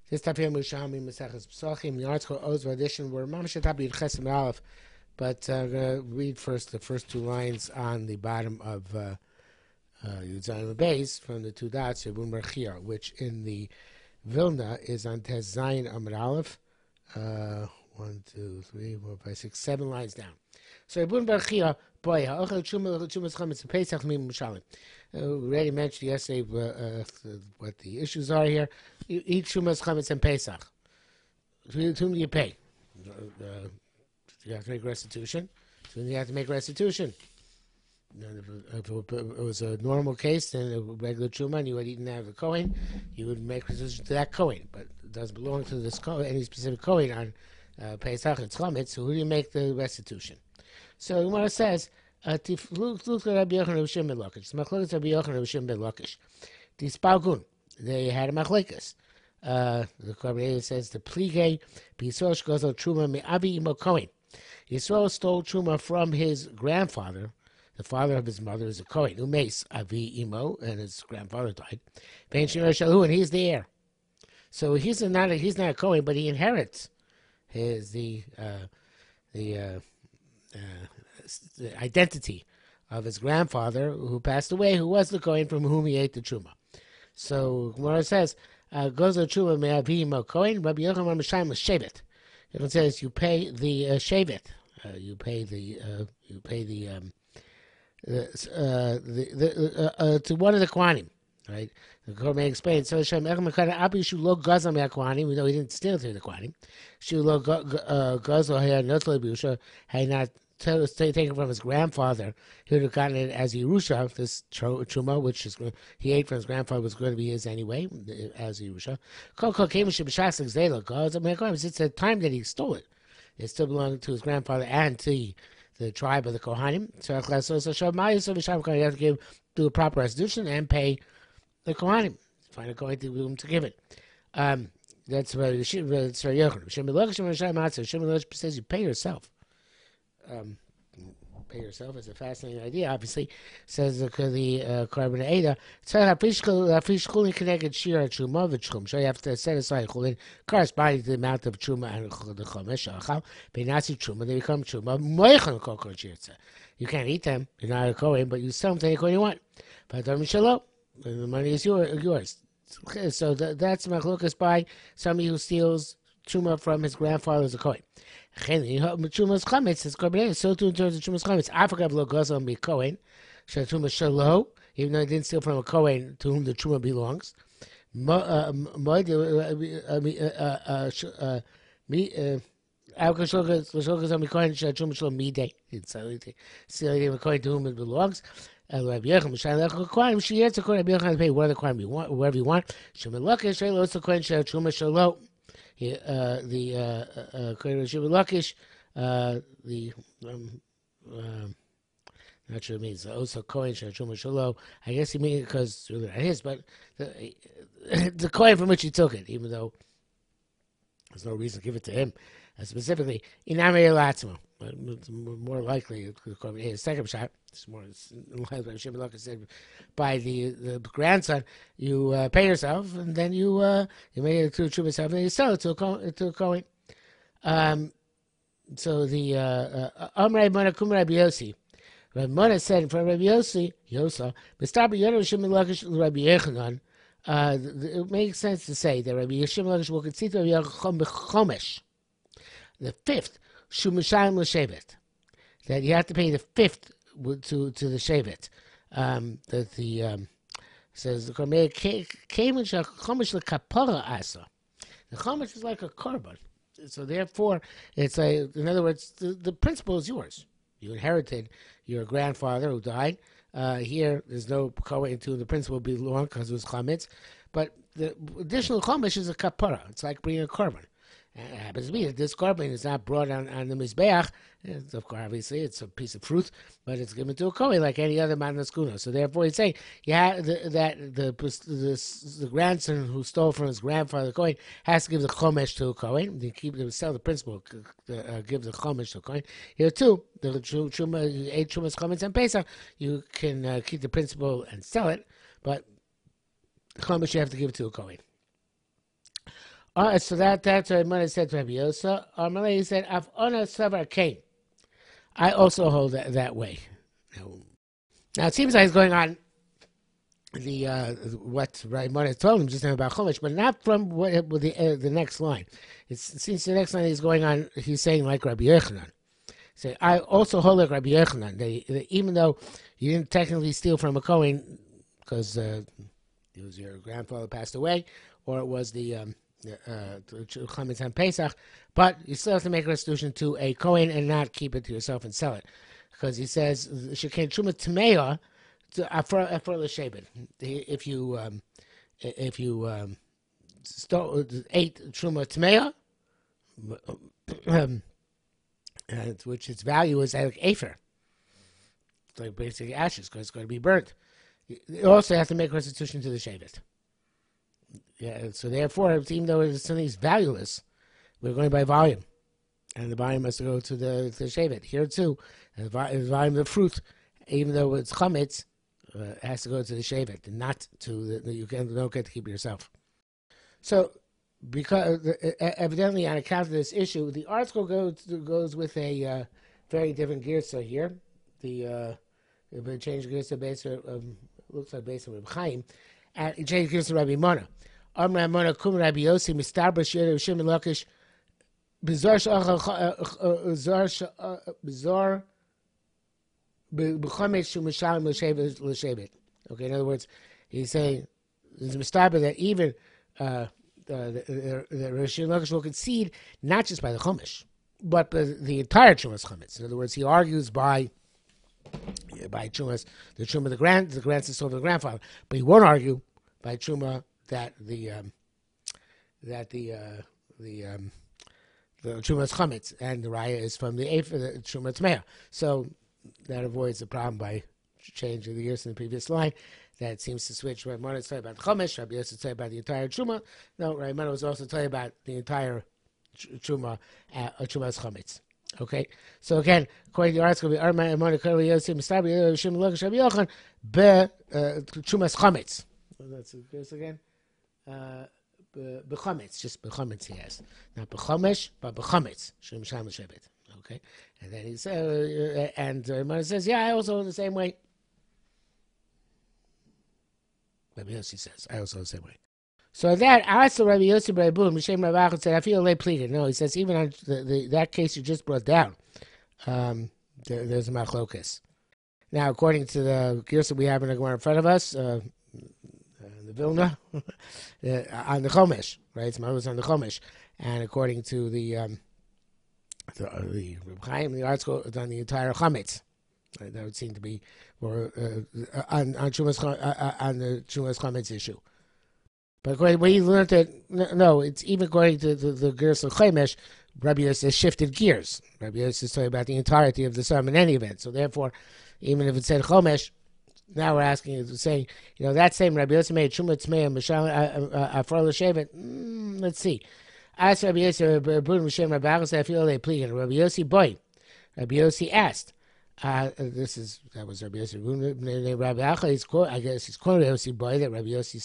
This Tafir Mushami Maseches Pesachim. The article Oz edition were Mamash Tabi Chesim Aleph, but I'm going to read first the first two lines on the bottom of Yud Zayin Beis from the two dots Yabun Barchia, which in the Vilna is on Tes Zayin Amud Aleph. 1, 2, 3, 4, 5, 6, 7 lines down. So Yabun Barchia, boy, Ha'ochel Chumas Chametz Pesach Mim Mushalim. We already mentioned yesterday what the issues are here. You eat Chumas Chametz and Pesach. To whom do you pay? You have to make restitution. So you have to make restitution. If it was a normal case, then a regular Chuma, and you had eaten out of a Kohen, you would make restitution to that Kohen. But it doesn't belong to this any specific Kohen on Pesach. It's Chametz. So who do you make the restitution? So the Gemara says, they had a machlekes. The Korban says the plige Yisrael shgozel truma me'avi imo Kohen. Yisrael stole truma from his grandfather. The father of his mother is a Kohen. Umeis avi imo, and his grandfather died. And he's the heir. So he's not a Kohen, but he inherits the identity of his grandfather who passed away, who was the Kohen from whom he ate the truma. So Gemara says, "Gozo truma me'avim Kohen." Rabbi Yochanan Mishayim shevet. It says you pay the shevet. You pay the to one of the Kohanim, right? The Kohen explains. So Hashem Echad Mekada Abi Shu Lo Gaza Me'Kohanim. We know he didn't steal through the Kohanim. Shu Lo Gaza Hayad Notzle B'Yusha had not taken from his grandfather. He would have gotten it as Yerusha, this truma, which he ate from his grandfather, was going to be his anyway, as Yerusha. It's the time that he stole it. It still belonged to his grandfather and to the tribe of the Kohanim. So you have to do a proper restitution and pay the Kohanim. Find a Kohen to give it. That's what Yochanan says. You pay yourself. Pay yourself is a fascinating idea. Obviously, says the Korban Eda. So you have to set aside chulin corresponding to the amount of truma and the chomesh achal. Benasi truma, they become truma. You can't eat them. You're not a Kohen, but you sell them to any Kohen you want. But the money is yours. So that's machlokas by somebody who steals truma from his grandfather as a Kohen. Trumas chametz is korban. So too in terms of trumas chametz. Africa lo gozel be Kohen. Truma shalo, even though he didn't steal from a Kohen to whom the truma belongs. Stealing a Kohen to whom it belongs. Rabbi Yochanan she answered Rabbi Yochanan to pay whatever Kohen you want, wherever you want. Shemel Lakish also Kohen truma shalo. The Kohen Shiva Lakish, not sure it means also Kohen Shachuma Shalo. I guess he means because it's really not his, but the Kohen from which he took it, even though there's no reason to give it to him specifically. Inamei Latzma, more likely the second shot. It's more like Shiva Lakish said by the grandson. You pay yourself, and then you make it to Trumas yourself, and then you sell it to a Kohen. So the Amrei Mona Kum Rabbi Yossi. Rabbi Mona said in front of Rabbi Yosa, Mistabi Yoda Shimon Lakish Rabbi Yochanan. It makes sense to say that Rabbi Shimon Lakish will concede to Rabbi Yochanan Chomesh, the fifth Shumashayim L'Shevet, that you have to pay the fifth to the Shevet. That the says the Korban came in Chomesh LeKapara Asa. The Chomesh is like a korban. So therefore, it's like, in other words, the principle is yours. You inherited your grandfather who died. Here, there's no Kohen to the principle belong because it was chametz. But the additional chametz is a kapara. It's like bringing a korban. It happens to be that this korban is not brought on the mizbeach. Of course, obviously, it's a piece of fruit, but it's given to a kohen like any other matnas kuna. So therefore, he's saying the grandson who stole from his grandfather, the kohen, has to give the chomesh to a kohen. They sell the principle, give the chomesh to a kohen. Here too, the truma, 8 trumas chometz and pesach, you can keep the principle and sell it, but chomesh you have to give it to a kohen. So that's what Mona said to Rabbi Yosa. Amalei said, "Af ona savar kain." I also hold that way. Now it seems like he's going on the what Raimon told him just now about Chumash, but not from the next line. It seems the next line he's going on. He's saying like Rabbi Yochanan. Say, I also hold like Rabbi Yochanan. Even though you didn't technically steal from a Kohen because it was your grandfather passed away, or it was the Chametz on Pesach, but you still have to make restitution to a Kohen and not keep it to yourself and sell it, because he says Shekein Truma Tmeya for l'shebet. If you ate Truma Tmeya, which its value is like afer, like basically ashes, because it's going to be burnt. You also have to make restitution to the shevet. Yeah, so therefore, even though something's valueless, we're going by volume, and the volume has to go to the shevet. Here too, the volume of the fruit, even though it's chametz, has to go to the shevet, and not to the you don't get to keep it yourself. So, because evidently on account of this issue, the article goes with a very different girsa here. The changed girsa based looks like based on Reb Chaim, and it changed girsa Rabbi Mona. Amr Mona kum Rabbi Yossi mistarber shir Shimon Lakish bizar b'chametz shumashalim l'shevet. Okay, in other words, he's saying it's mistarber that even the Rosh Lakish will concede not just by the Chumash, but the entire Chumash Chametz. In other words, he argues by Chumash, the Truma of the grandson sold to the grandfather, but he won't argue by Truma that the Chumash Chametz and the Raya is from the Truma Tmeya. So that avoids the problem by changing the years in the previous line. That seems to switch. Rabbi Mona is talking about Chumash. Rabbi Yosef is talking about the entire Truma. No, Rabbi Mona was also talking about the entire Truma, Chuma's Chametz. Okay, so again, according to the article, Rabbi Mona Rabbi Yosef Mistabi Shimon Lakish Rabbi Yochanan be Chuma's Chametz. That's this again. Bechametz, just bechametz he has, not bechamesh, but bechametz. Shem Sham Shebet. Okay, and then he says, and Mona says, yeah, I also the same way. Rabbi Yossi says, I also the same way. So that also Rabbi Yossi B'Rabun Mishem Rav Achad said, I feel late pleaded. No, he says even on that case you just brought down, there's a machlokas. Now, according to the Girsa we have in the Gemara in front of us, the Vilna, on the Chomesh, right? It's on the Chomesh, and according to the Reb Chaim, the article on the entire Chametz. That would seem to be on the Chumash Chametz issue. But according to what he learned that, no, it's even according to the Gersa of Chemesh, Rabbi Yosef shifted gears. Rabbi Yosef is talking about the entirety of the sum in any event. So therefore, even if it said Chomesh, now we're asking, saying, that same Rabbi Yosef made Truma Tmeya Mishal Afar L'Shevet. Let's see. Asked Rabbi Yosef, Rabbi Mishem Rabbi Achad, I feel they plead. Rabbi Yossi boy. Rabbi Yossi asked. That was Rabbi Yossi. Rabbi Achad, I guess he's quoting Rabbi Yossi boy that Rabbi Yossi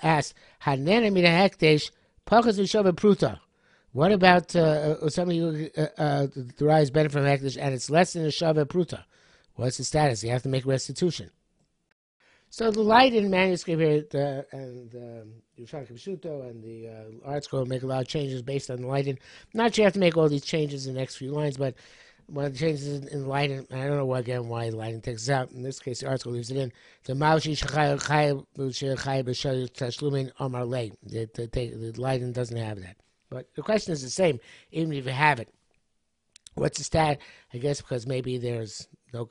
asked, Hanen mina hekdesh pachas v'shava pruta. What about somebody who derives benefit from hekdesh and it's less than a shava pruta? What's the status? You have to make restitution. So the Leiden manuscript here, and Yerushalayim Kibshuto and the Art Scroll make a lot of changes based on the Leiden. Not sure you have to make all these changes in the next few lines, but one of the changes in Leiden, I don't know why the Leiden takes it out. In this case, the Art Scroll leaves it in. The Maushi Shechai Tashlumin Amar Lei. The Leiden doesn't have that. But the question is the same, even if you have it. What's the stat? I guess because maybe there's no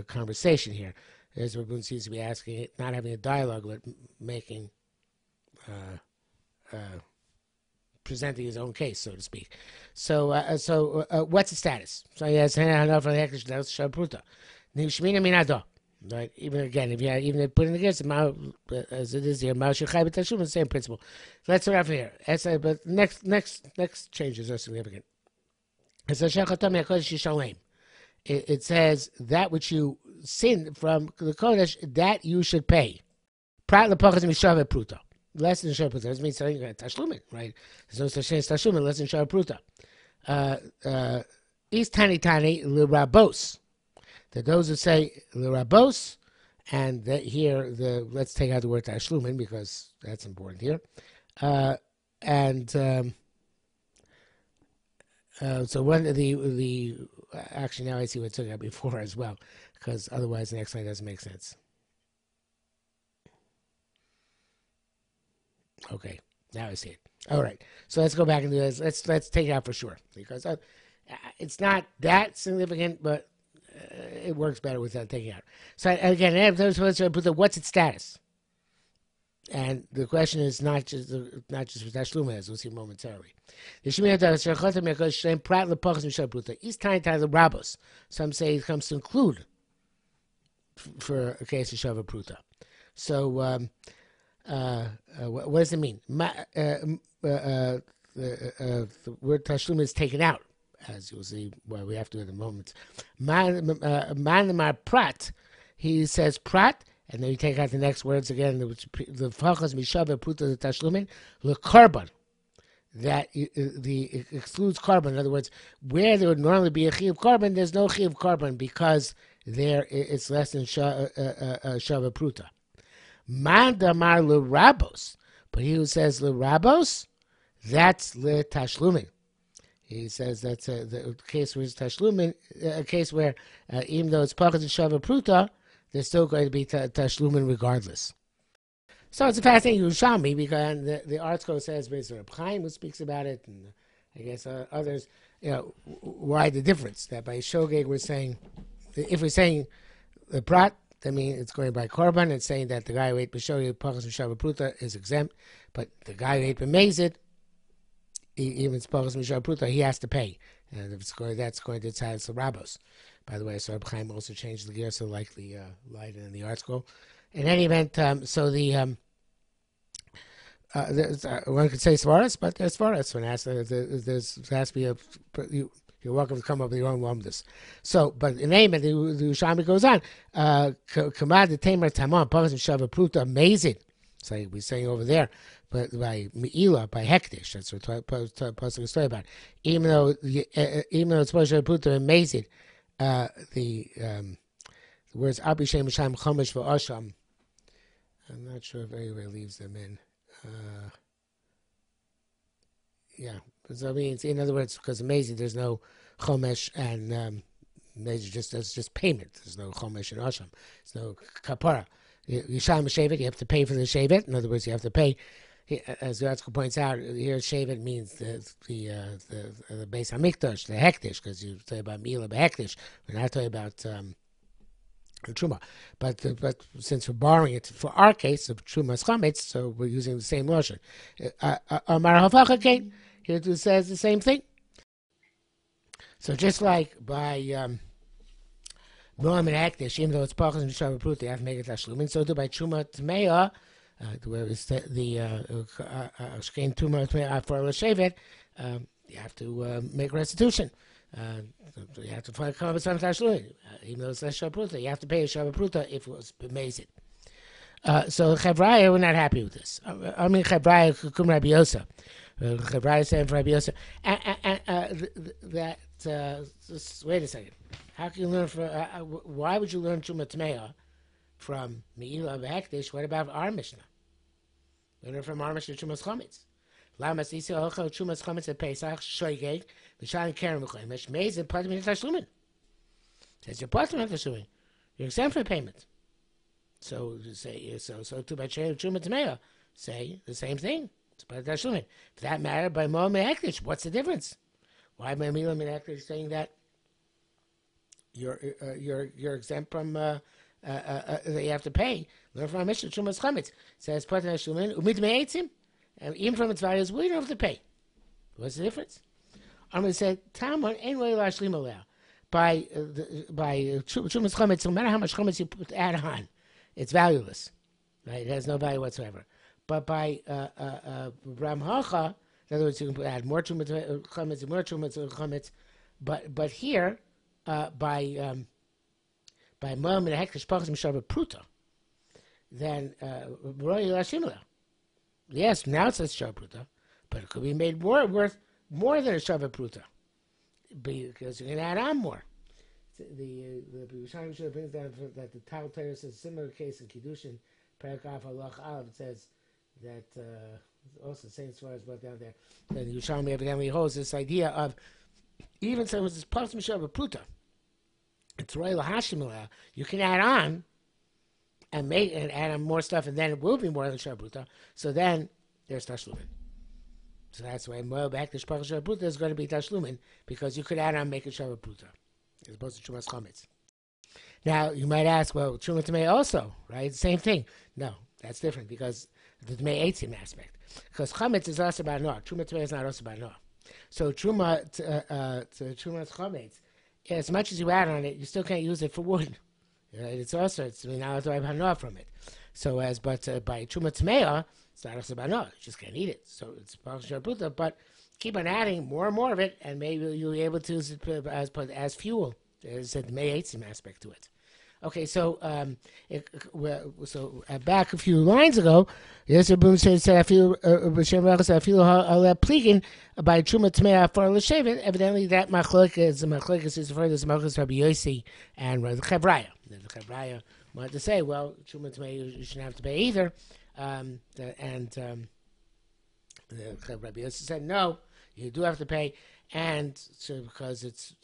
conversation here. As Rabun seems to be asking it, not having a dialogue, but making, presenting his own case, so to speak. So what's the status? So he has enough on the Hekdesh Shabruta. Nishmina Minado. Right? Even again, if you put in against as it is here, the same principle. So let's start off here. But next changes are significant. It says that which you sin from the Kodesh, that you should pay. less than Shava Pruta. That means saying Tashlumin, right? There's no such thing as Tashlumin less than Shava Pruta. Is Tani L'Rabos. That those who say L'Rabos, and that here, let's take out the word Tashlumin because that's important here. So one of the actually now I see what I took out before as well, because otherwise the next line doesn't make sense. Okay, now I see it. All right, so let's go back and do this. Let's take it out for sure because it's not that significant, but it works better without taking it out. So again, what's its status? And the question is not just for Tashluma, as we'll see momentarily. Some say it comes to include for a case of Shava Pruta. So what does it mean? The word Tashluma is taken out, as you'll see. Well, we have to in a moment. Man Prat, he says Prat. And then you take out the next words again, the Fachas Mishava Pruta the Tashlumin, the carbon. That excludes carbon. In other words, where there would normally be a chi of carbon, there's no chi of carbon because there it's less than Shava Pruta. Man Damar L'Rabos. But he who says L'Rabos, that's Le Tashlumin. He says that's the case where it's Tashlumin, a case where even though it's Pachas and Shava Pruta, there's still going to be Tashlumin regardless. So it's a fascinating Yerushalmi because the article says based on Reb Chaim who speaks about it, and I guess others, why the difference? That by Shogeg we're saying, if we're saying the Prat, I mean it's going by Korban, it's saying that the guy who ate B'Shogeg, Pachas M'Shava Pruta is exempt, but the guy who ate B'Mezid, even it's Pachas M'Shava Pruta, he has to pay. And if that's going to Tzadis L'Rabos. By the way, so Reb Chaim also changed the gear, so likely light in the article. In any event, so the one could say Svaras, but there's Svaras when asked. There has to be you're welcome to come up with your own lumdus. So, but in any event, the Yerushalmi goes on. Kamad the Tamer Tamon Pachas M'Shava Pruta amazing. So we're saying over there, but by Me'ila, by Hektish, that's what Pasuk is talking about. Even though it's Pachas Pruta amazing. The words Abi Shem Sham Chomesh V'Asham. I'm not sure if anybody leaves them in. Yeah, because I mean, in other words, because amazing, there's no Chomesh and there's just payment. There's no Chomesh and Asham. There's no kapara. Yisham Shevet, you have to pay for the Shevet. In other words, you have to pay. As the article points out, here Shevet means the Beis Hamikdash, the Hektish, because you say about Mila Hektish. We're not talking about Truma. But since we're borrowing it for our case of Truma's Chametz, so we're using the same lotion. Amar Havacha Kain, here it says the same thing. So just like by Noam and Hektish, even though it's Pachas and Shava Pruta, you have to make it Tashlumin. So do by Truma Tmeya, where it's the Shkein Truma Tmeya for L'Shevet, you have to make restitution. You have to find come up with some Tashlumin, even though it's less Shava Pruta. You have to pay a Shava Pruta if it was amazing. So Chevraya, we're not happy with this. I mean, Chevraya Kum Rabbi Yosa. Chevraya saying for Rabbi Yosa. Just wait a second. How can you learn why would you learn Truma Tmeya from Me'ila V'Hektish? What about our Mishnah? Learn from our Mishnah Trumas Chametz. Lamas Isi Olcha Trumas Chametz at Pesach Shoygeg V'Shan Keren V'Chomesh Mezid Patim Tashlumin. Says you're Patim Tashlumin. You're exempt from payment. So to say so to by Truma Tmeya say the same thing. It's Patim Tashlumin. For that matter, by Mo'am V'Hektish, what's the difference? Why by Me'ila V'Hektish saying that you're exempt from that you have to pay? Learn from our Mishnah Trumas Chametz. Says Patim Tashlumin Umid Me'etzim. And even from its values, we don't have to pay. What's the difference? I'm going to say, Talmud, anyway, Lashlim allow. By Trumas Chametz, no matter how much Chametz you add on, it's valueless. Right? It has no value whatsoever. But by Ram Hacha, in other words, you can add more Trumas Chametz and more Trumas Chametz. But here, by Moam and Hektish Pachas M'Shava Pruta, then Roy Lashlim allow. Yes, now it says Shava Pruta, but it could be made worth more than a Shava Pruta because you can add on more. The Yerushalmi Shul brings down that the Tal Torah says a similar case in Kiddushin, Parakaf Allah Aleph. It says that also the same as brought down there. That Yerushalmi evidently holds this idea of even so it's Pas Mishava Pruta. It's Roy Lahashim. You can add on and add on more stuff, and then it will be more than Shabruta. So then there's Tashlumin. So that's why Moel back to Shpach Shabruta is going to be Tashlumin because you could add on make it Shabruta as opposed to Chumas Chametz. Now you might ask, well, Truma Tamei also, right? Same thing. No, that's different because the Tamei Eitzim aspect. Because Chametz is also about Noah. Truma Tamei is not also about Noah. So Truma to Chumas Chametz, as much as you add on it, you still can't use it for wood. It's also not allowed to have hanoah from it. So by Truma Tmeah, it's not also hanoah. You just can't eat it. So it's Shabruta, but keep on adding more and more of it, and maybe you'll be able to use it as fuel. There's a Me'etzim aspect to it. Okay, so back a few lines ago, yes, Rabbi said I feel pligin by Truma Tmeah for l'shevet. Evidently, that machlokes is referred to as machlokes Rabbi Yossi and the Chevraya. The Chevraya wanted to say, well, Truma Tmeah you shouldn't have to pay either, and the Rabbi Yossi said no, you do have to pay, and so because it's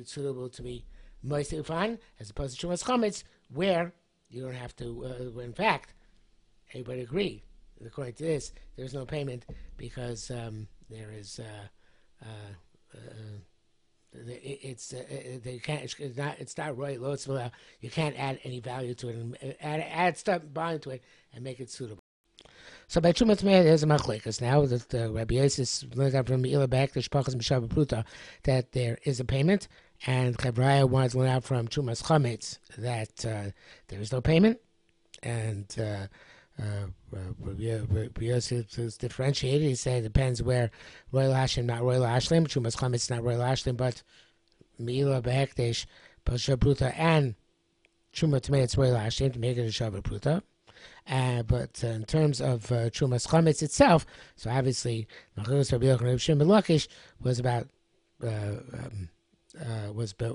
suitable to be Moisei Ufan, as opposed to Chumas Chametz, where you don't have to, in fact, everybody agreed, according to this, there's no payment because there is, it's not right, you can't add any value to it, and add stuff, bond to it, and make it suitable. So by Truma Tmeah, there's a machlekes now that Rabbi Yossi learned out from Me'ila back to Shpachas Mishava Pruta that there is a payment, and Chevraya wanted to learn out from Chumas Chametz that there is no payment, and Rabbi Yossi is differentiated. He said it depends where Royal Hashim, not Royal Hashlim, Chumas Chametz, not Royal Hashlim, but Me'ila Behekdesh, Shava Pruta, and Truma Tmeah, it's Royal Hashlim to make it a Shava Pruta. But in terms of Trumas Chametz itself, so obviously Machlokes Rabbi Yochanan and Shimon ben Lakish was about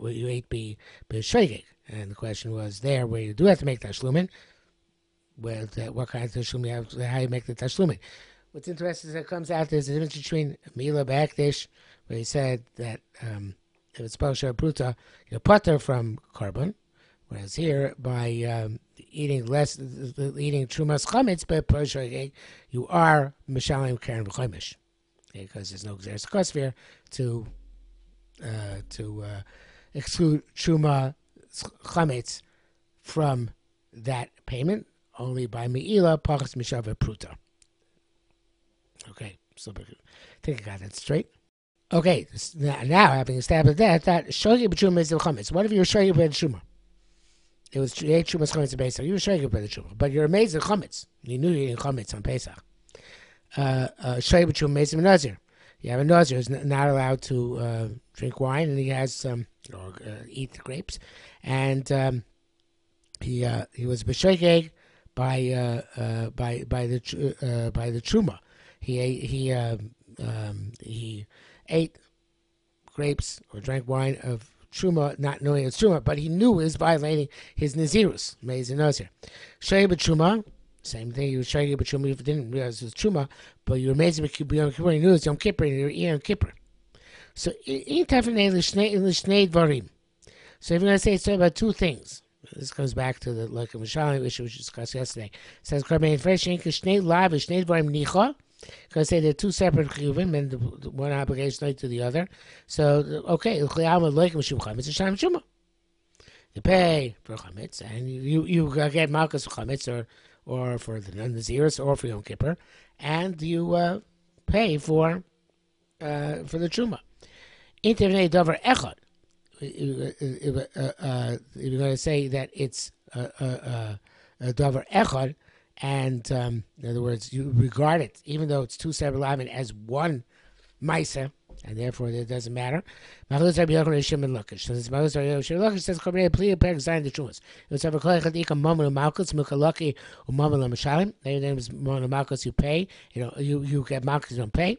what you ate be shoygig, and the question was there where you do have to make tashlumin, with what kind of tashlumin you have, how you make the tashlumin. What's interesting is that it comes out there's a difference between Mila B'Akdish, where he said that if it's Pashar Pruta, you're putter from carbon. Whereas here, by eating Trumas Chametz, but you are Mishalim Karen V'Chomish, because there's no Xeris Kosvir to exclude Truma Chametz from that payment, only by Me'ila Pachas Mishava Pruta. Okay, so I think I got that straight. Okay, now having established that Shogi B'Truma is the Chametz. What if you're Shogi B'Truma? It was eight Trumas Chametz on Pesach. You were shaking by the Truma, but you're amazed at Chametz. You knew you ate Chametz on Pesach. Shaykh B'Truma Mezim Nazir. You have a Nazir who's not allowed to drink wine, and he has or eat the grapes, and he was b'shoigeg by the Truma. He ate grapes or drank wine of Truma, not knowing it's Truma, but he knew he was violating his Nazirus, Mezim Nazir. Shaykh B'Truma, same thing, you were Shaykh B'Truma, you didn't realize it was Truma, but you were Mezim Yom Kippur, you knew it was Yom Kippur, and you were Yom Kippur. So, in Tafnei L'Shnei Dvarim. So, if you're going to say it's about two things, this goes back to the like Mishalim issue which we discussed yesterday. It says, because say they're two separate chiyuvim and one obligation like to the other. So okay, you pay for chametz and you get malchus chametz or for the Naziris or for Yom Kippur, and you pay for the truma. Intervnei davar echad. If you're going to say that it's a davar echad, and in other words, you regard it, even though it's two separate lamin, as one maisa, and therefore it doesn't matter. Machlokes Rabbi Yochanan and Shimon Lakish. So this Machlokes Rabbi Yochanan Lakish says Korbanei Pli Perek Zayin the Trumas. It was ever Kol Echad Ikam Mammon Malchus Mukalaki Umammon LaMashalim. Their name is Mammon Malchus. You pay. You get Malchus. You don't pay.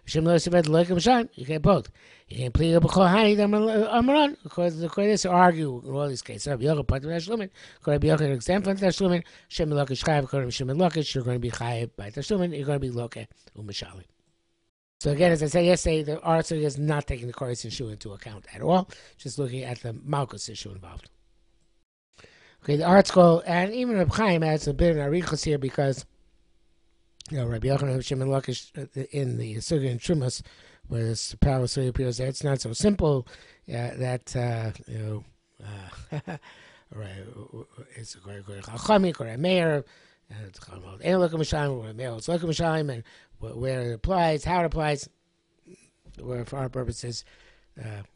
Shimon Lakish Loikim Mashalim. You get both. You can plead B'Chol Hani Amaran. According to this, argue in all these cases. Rabbi Yochanan part of Tashlumin. Rabbi Yochanan exempt from Tashlumin. Shimon Lakish Chayav. According to Shimon Lakish, you're going to be Chayav by Tashlumin. You're going to be Loke Umashalim. So again, as I said yesterday, the article is not taking the Koris issue into account at all, just looking at the Malchus issue involved. Okay, the article, and even Reb Chaim adds a bit of arichos here because, Rabbi Yochanan and Shimon Lakish in the Sugya and Trumas, where this power appears there, it's not so simple that, right, it's a Chachami, Korei Meir, and where it applies, how it applies, where for our purposes,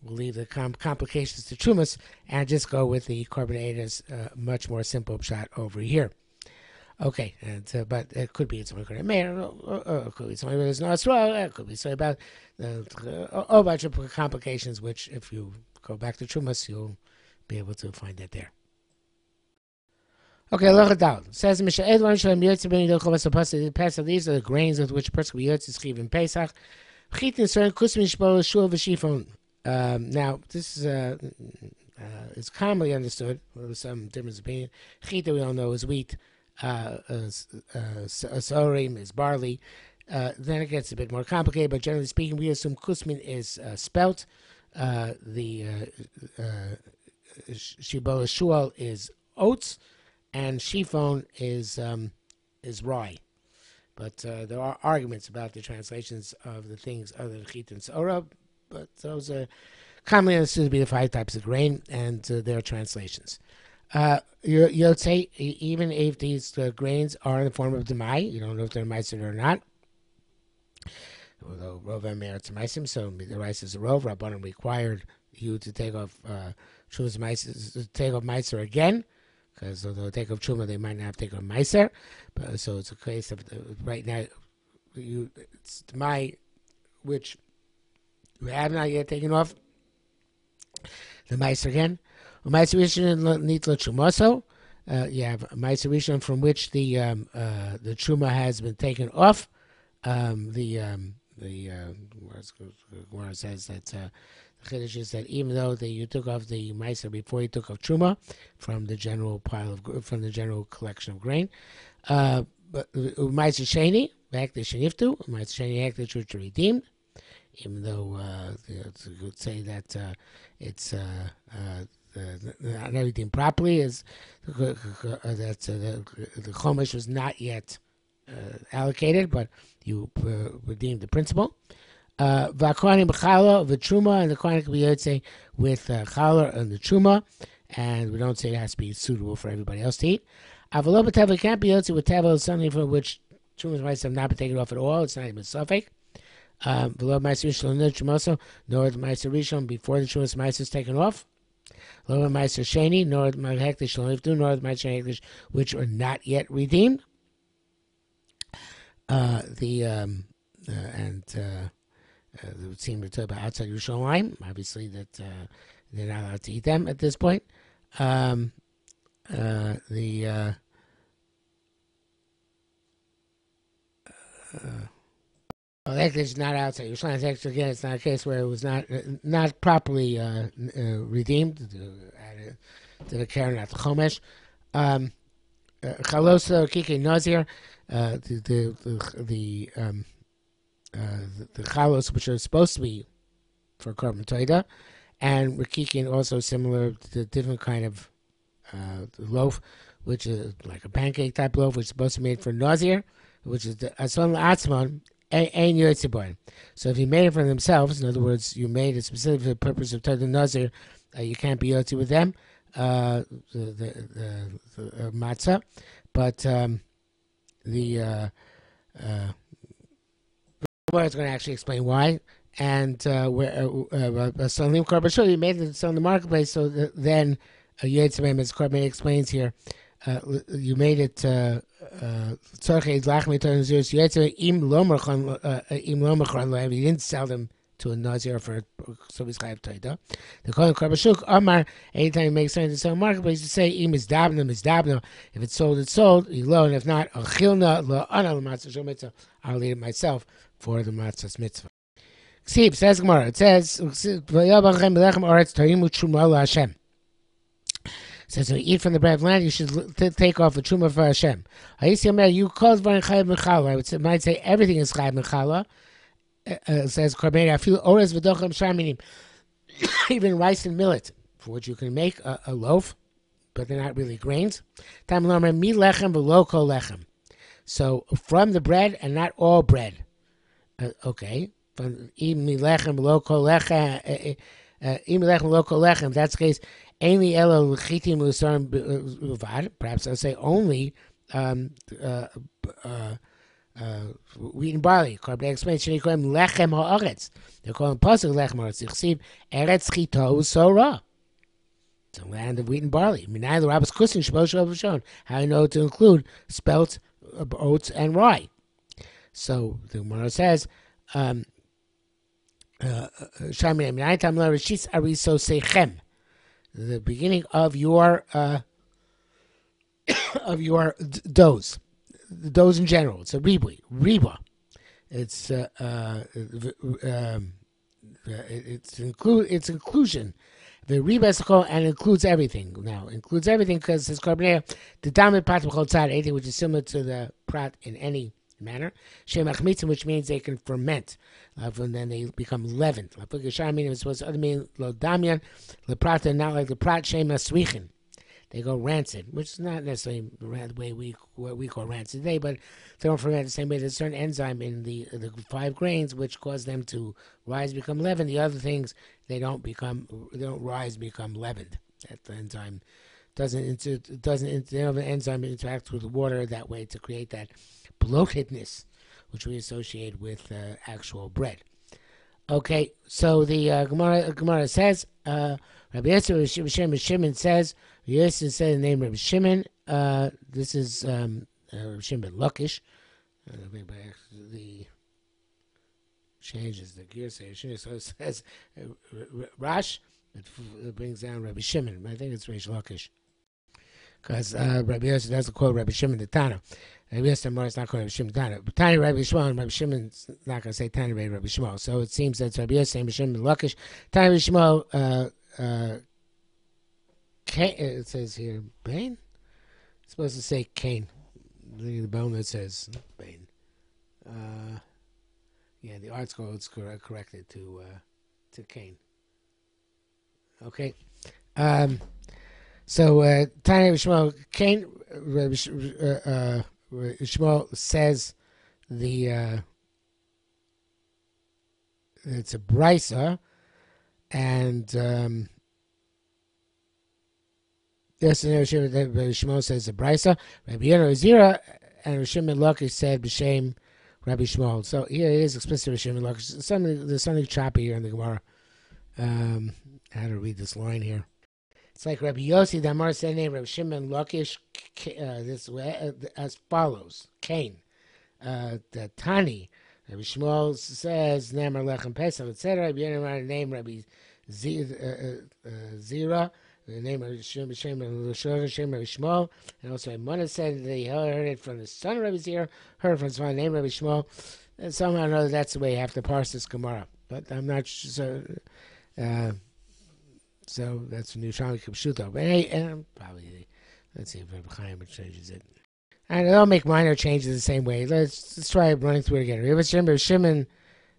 we'll leave the complications to Trumas and just go with the Korban much more simple shot over here. Okay, and but it could be something called a mayor, or it could be something with no Asra, it could be something about a whole bunch of complications, which if you go back to Trumas, you'll be able to find that there. Okay, look at that. Says Misha Edwan Shalom Yotze Ben Yidol Chavas Apasa. Pesach. These are the grains with which a person will be Yotze Schiv in Pesach. Chitin Sern Kusmin Shbol Shul V'Shifon. Now this is it's commonly understood. With some difference of opinion. Chita we all know is wheat. Sorim is barley. Then it gets a bit more complicated, but generally speaking, we assume Kusmin is spelt. The Shibboleth Shul is oats. And Shifon is rye. But there are arguments about the translations of the things other than Chit and Sora, but those are commonly understood to be the 5 types of grain and their translations. Yotze, even if these grains are in the form of Demai, you don't know if they're Meiser or not. Although Rov and Meretz Meisim, so the rice is a Rov. Rabbanan required you to take off Meiser again. Because they'll take off Truma, they might not take off Meiser. So it's a case of, right now, it's my, which we have not yet taken off, the Meiser again. Meiser Rishon Nitla Trumoso. You have Meiser Rishon from which the Truma has been taken off. Where it says that the Chiddush is that even though you took off the Meiser before you took off Truma from the general collection of grain, but Meiser Sheni, Hektish Sheniftu, Meiser Sheni Hektish which are redeemed, even though you could say that it's not redeemed properly, is that the Chomesh was not yet allocated, but you redeemed the principal. V'akwanim b'chala v'truma, and the kohen can be yotze with chala and the truma, and we don't say it has to be suitable for everybody else to eat. Avalo b'tevel can't be yotze with tevel, something for which trumas might have not been taken off at all. It's not even suffix. V'lo ma'aser rishon no trumoso, nor the ma'aser rishon before the trumas ma'aser is taken off. Lo ma'aser sheni, nor the hektish lo niftu, nor the ma'aser hektish which are not yet redeemed. It would seem to talk about outside Yerushalayim. Obviously, that they're not allowed to eat them at this point. Actually, it's not outside Yerushalayim. Actually, again, it's not a case where it was not properly redeemed to the Karen, not the Chomesh. Chalosa Kike Nazir, the chalos which are supposed to be for Korban Toida, and Rikikin also similar to the different kind of loaf, which is like a pancake type loaf, which is supposed to be made for Nazir, which is the Ason Atzmon and Yotzibon. So if you made it for themselves, in other words, you made it specifically for the purpose of Toida Nazir, you can't be Yotzi with them, the matzah, but the is going to actually explain why, and where Salim Korban you made it sell in the marketplace, so then Yetzimem, as Korban explains here, you made it you didn't sell them to to a Nazir for so he's chayav toida. The Kohen Karbashuk Amar, anytime he makes something to sell marketplace, you say im is dabno. If it's sold, it's sold. Elo, and if not, achilna lo ana l'matzah shel mitzvah. I'll eat it myself for the matzah's mitzvah. Ksiv says Gemara. It says v'yabachem b'lechem oretz tarimu truma LaHashem. Says when you eat from the bread of land, you should take off a truma for Hashem. You call Dvarim chayav mechala. I might say everything is chayav mechala. Says Korban, I feel orez v'docham sharminim. Even rice and millet, for which you can make a loaf, but they're not really grains. Tam lomer mi lechem v'lo kol lechem. So from the bread and not all bread. Okay. From im mi lechem v'lo kol lechem. Im lechem v'lo kol lechem. That's the case. Only elo l'chitim l'sarim b'vad. Perhaps I'll say only wheat and barley. Korban explains sheni call him lechem haaretz. They call him pasuk lechem haaretz. Yichsiv eretz chito sorah. It's a land of wheat and barley. Minay the rabbis kusin shbosh shown. How you know to include spelt oats and rye. So the Gemara says, Shamim minay tam la rishis ariso sechem. The beginning of your doughs, the doughs in general. It's a riba. It's inclusion. The riba is called and includes everything. Now includes everything because it's carbonate. The dominant prat b'chol anything which is similar to the prat in any manner. Shem achmitzim, which means they can ferment, and then they become leavened. It's supposed to mean lo damian, le prata, not like the prat shem aswichin. They go rancid, which is not necessarily the way what we call rancid today, but they don't ferment the same way. There's a certain enzyme in the 5 grains which cause them to rise, become leavened. The other things they don't rise, become leavened. That the enzyme doesn't have an enzyme interact with the water that way to create that bloatedness, which we associate with actual bread. Okay, so the Gemara says, Rabbi Yosef Shimon says, Yosef said the name Rabbi Shimon. This is Rabbi Shimon Lakish. The changes the gear say, so it says Rash. It brings down Rabbi Shimon. I think it's Reish Lakish. Because Rabbi Yosef doesn't quote Rabbi Shimon the Tana. Rabbi Yosef Mar is not quoting Rabbi Shimon the Tana. But Tani Rabbi Shimon, Rabbi Shimon's not going to say Tani Rabbi Shimon. So it seems that Rabbi Yosef Rabbi Shimon Lakish. Tani Rabbi Shimon, it says here, Bain? It's supposed to say Cain. The bone that says Bain. Yeah, the art scroll is corrected to Cain. Okay. So Tanya Shmuel Cain Shmuel says it's a brisa, and yes, Shmuel says a brisa. Rabbi Yonah Zira and Shimon Lakish said b'shem Rabbi Shmuel. So here it is explicit with Shimon Lakish. There's something choppy here in the Gemara. How to read this line here? It's like Rabbi Yossi Damar said name Rabbi Shimon Lakish this way as follows: Cain, the Tani. Rabbi Shmuel says Namar Lechem Pesach, etc. Rabbi Yonah name Rabbi Zira. The name of Shem Rabbi Shmuel, and also Imona said that he heard it from the son of Rabbi Zira, heard it from his father named Rabbi Shmuel, and somehow or another that's the way you have to parse this Gemara. But I'm not sure. So that's a new Shami Kipshuto. But hey, probably let's see if Rabbi Chaim changes it. And they'll make minor changes the same way. Let's try running through it again. Rabbi Shimon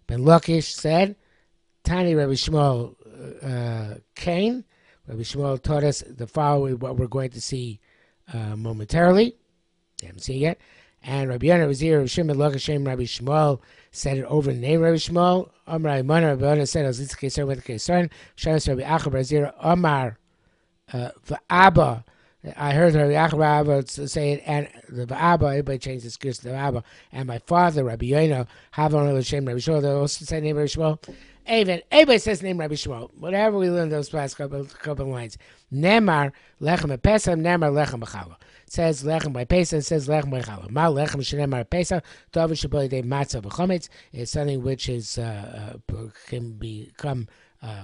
ben Lakish said, Tani Rabbi Shmuel Cain. Rabbi Shmuel taught us the following, what we're going to see momentarily. You haven't seen it yet. And Rabbi Yonah was here, Rabbi Shimon Lakish, Rabbi Shmuel said it over the name Rabbi Shmuel. Amar Imana, Rabbi Yonah said, As Litzke Keser with Keser, Shabbos Rabbi Achab Razir, Amar V'Abba I heard Rabbi Yaakov Abba say it, and the Abba, everybody changed the skills to the Abba, and my father, Rabbi Yoino, Havon L'Shem Rabbi Shmuel, they also say name Rabbi Shmuel. Even everybody says name Rabbi Shmuel. Whatever we learn those last couple lines. Nemar lechem pesach, Nemar lechem b'chala. It says lechem by pesach, it says lechem by chala. Ma lechem shenemar pesach, tov shebali de matzah v'chometz. It's something which is can become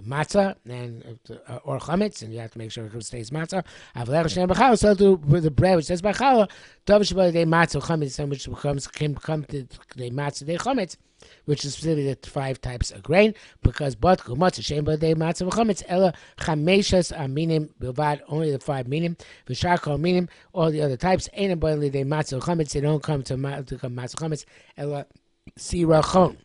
matzah and or chametz, and you have to make sure it stays matzah. Avlech shnei b'chala, so do with the bread which says b'chala, tov shebali de matzah chametz, which can become the matzah de chametz, which is specifically the 5 types of grain, because batku matzah shem b'day matzah v'chametz ela chameshas aminim bilvad, only the 5 minim, v'shar kol minim, all the other types ain't b'day matzah v'chametz, they don't come to become matzah chametz ela sirachon,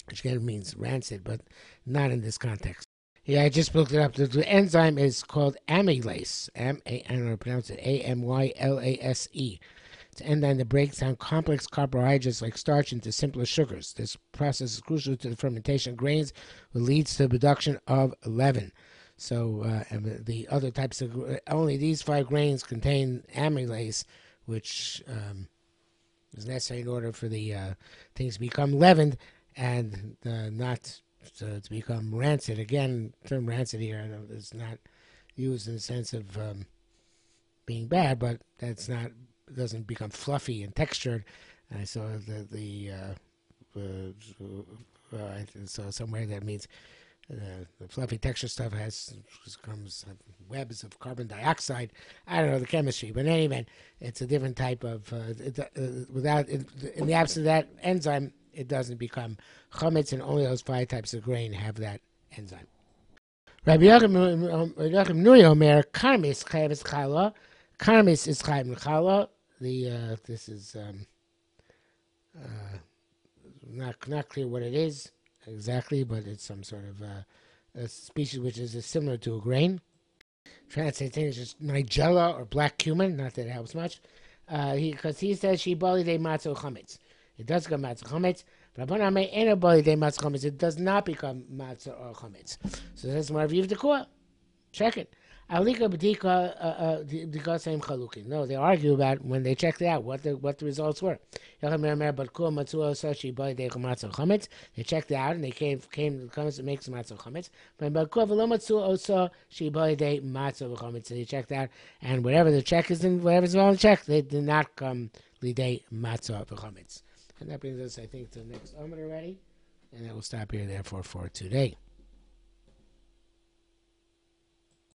which again means rancid, but not in this context. Yeah, I just looked it up. The enzyme is called amylase. I don't know how to pronounce it. Amylase. It's an enzyme that breaks down complex carbohydrates like starch into simpler sugars. This process is crucial to the fermentation of grains, which leads to the production of leaven. So the other types of only these 5 grains contain amylase, which is necessary in order for the things to become leavened and not to become rancid. Again, the term rancid here is not used in the sense of being bad, but that's not, it doesn't become fluffy and textured. I saw so somewhere that means the fluffy texture stuff comes webs of carbon dioxide. I don't know the chemistry, but in any event, it's a different type of in the absence of that enzyme, it doesn't become chametz, and only those 5 types of grain have that enzyme. Rabbi Yochim Nuri Omer, karmis chayav chala. Karmis is chayav chala. This is not clear what it is exactly, but it's some sort of a species which is similar to a grain. Translated English is nigella or black cumin. Not that it helps much. Because he says she bali de matzah chametz. It does become matzah chametz. Rabbanan may eno bali de matzah chametz. It does not become matzah or chametz. So that's more of the Kua. Check it. Alika b'dika same chalukin. No, they argue about when they checked it out what the results were. They checked it out and they came to the comments that makes matzah chametz. So they checked out, and whatever the check is in, whatever's on the check, they did not come lidei matzah v'chametz. And that brings us, I think, to the next Amud already, and then we'll stop here therefore for today.